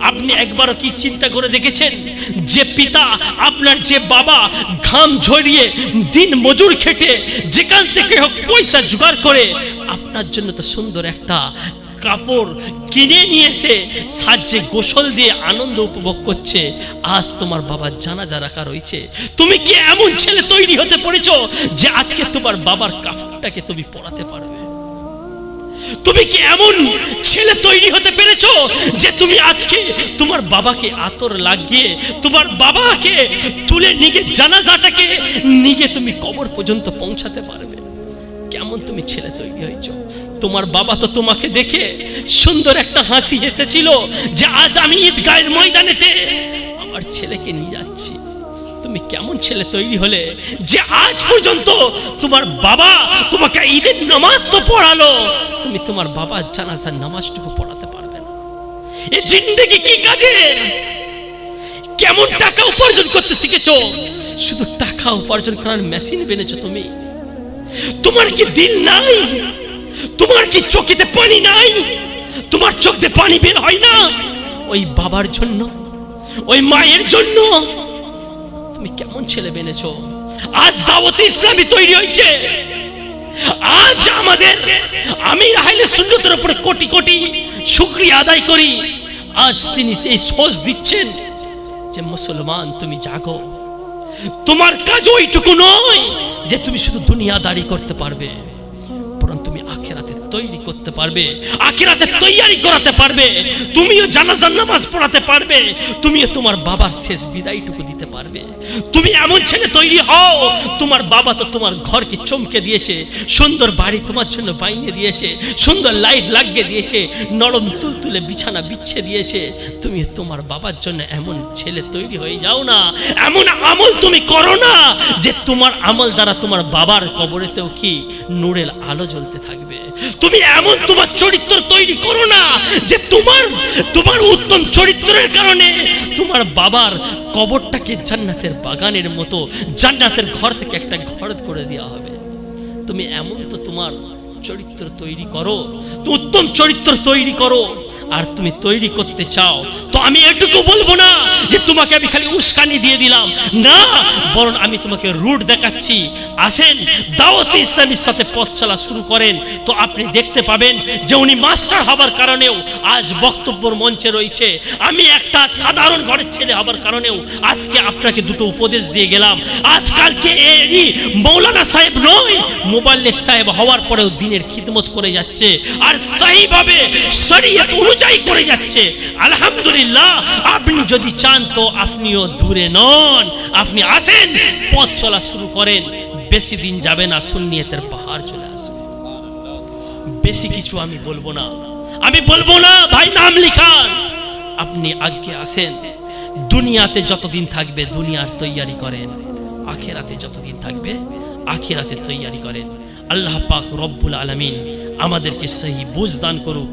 আপনি একবারও কি চিন্তা করে দেখেছেন যে পিতা আপনার, যে বাবা ঘাম ঝরিয়ে দিন মজুর খেটে যেখান থেকে হোক পয়সা জোগাড় করে আপনার জন্য তো সুন্দর একটা কাপড় কিনে নিয়েছে, সাজে গোসল দিয়ে আনন্দ উপভোগ করছে, আজ তোমার বাবার জানাজা রাখা রয়েছে। তুমি কি এমন ছেলে তৈরি হতে পেরেছো যে আজকে তোমার বাবার কাপড়টাকে তুমি পরাতে পারবে? তুমি কি এমন ছেলে তৈরি হতে পেরেছো যে তুমি আজকে তোমার বাবাকে আতর লাগিয়ে তোমার বাবাকে তুলে নিয়ে জানাজাটাকে নিয়ে তুমি কবর পর্যন্ত পৌঁছাতে পারবে? কেমন তুমি ছেলে তৈরি হয়েছো? তোমার বাবা তো তোমাকে দেখে সুন্দর একটা হাসি হেসেছিল যে আজ আমি ঈদগাহের ময়দানেতে আমার ছেলেকে নিয়ে যাচ্ছি। তুমি কেমন ছেলে তৈরি হলে যে আজ পর্যন্ত তোমার বাবা তোমাকে ঈদের নামাজ তো পড়ালো, তুমি তোমার বাবার জানাজার নামাজটুকু পড়াতে পারবে না? এই জিন্দেগি কি কাজের? কেমন টাকা উপার্জন করতে শিখেছো? শুধু টাকা উপার্জন করার মেশিন বেনেছো তুমি। তোমার কি দিল নাই? তোমার কি চোখেতে পানি নাই? তোমার চোখে পানি বের হয় না ওই বাবার জন্য, ওই মায়ের জন্য? তুমি কেমন ছেলে বেনেছো? আজ দাওয়াতে ইসলামী তৈরি হয়েছে, আজ আমাদের আমির আহলে সুন্নতের উপরে কোটি কোটি শুকরিয়া আদায় করি। আজ তিনি সেই সোচ দিচ্ছেন যে মুসলমান তুমি জাগো, তোমার কাজ ওইটুকু নয় যে তুমি শুধু দুনিয়াদারি করতে পারবে, বরং তুমি আখিরাতে তৈরি করতে পারবে, আখিরাতে তৈয়ারি করাতে পারবে, তুমিও জানাজার নামাজ পড়াতে পারবে, তুমিও তোমার বাবার শেষ বিদায়টুকু দিতে পারবে। তুমি এমন ছেলে তৈরি হও, তোমার বাবা তো তোমার ঘরকে চমকে দিয়েছে, সুন্দর বাড়ি তোমার জন্য বাইনে দিয়েছে, সুন্দর লাইট লাগিয়ে দিয়েছে, নরম তুলতুলে বিছানা বিছিয়ে দিয়েছে। তুমি তোমার বাবার জন্য এমন ছেলে তৈরি হয়ে যাও না, এমন আমল তুমি করো না যে তোমার আমল দ্বারা তোমার বাবার কবরেতেও কি নূরের আলো জ্বলতে থাকবে। তুমি এমন তোমার চরিত্র তৈরি করো না যে তোমার উত্তম চরিত্রের কারণে তোমার বাবার কবরটাকে জান্নাতের বাগানের মতো, জান্নাতের ঘর থেকে একটা ঘর করে দেওয়া হবে। তুমি এমন তো তোমার চরিত্র তৈরি করো, উত্তম চরিত্র তৈরি করো। আর তুমি তৈরি করতে চাও তো আমি এটুকু বলবো না যে তোমাকে আমি খালি উস্কানি দিয়ে দিলাম, না, বরং আমি তোমাকে রুট দেখাচ্ছি। আসেন দাওয়াতে ইসলামীর সাথে পথ চলা শুরু করেন, তো আপনি দেখতে পাবেন যে উনি মাস্টার হবার কারণেও আজ বক্তব্যের মঞ্চে রয়েছে। আমি একটা সাধারণ ঘরের ছেলে হবার কারণেও আজকে আপনাকে দুটো উপদেশ দিয়ে গেলাম। আজকালকে এরই মৌলানা সাহেব নয়, মোবাল্লিগ সাহেব হওয়ার পরেও দিনের খিদমত করে যাচ্ছে আর সহিভাবে শরীয়ত অনুযায়ী করে যাচ্ছে। আলহামদুলিল্লাহ, আপনি যদি চান তো আপনিও দূরে নন, আপনি আসেন পথ চলা শুরু করেন, বেশি দিন যাবে না সুন্নিয়তের পাহাড় চলে আসবে। বেশি কিছু আমি বলবো না ভাই, নাম লিখান, আপনি আগে আসেন। দুনিয়াতে যতদিন থাকবে দুনিয়ার তৈয়ারি করেন, আখিরাতে যতদিন থাকবে আখিরাতে তৈয়ারি করেন। আল্লাহ পাক রব্বুল আলামিন আমাদেরকে সহি বুঝ দান করুক।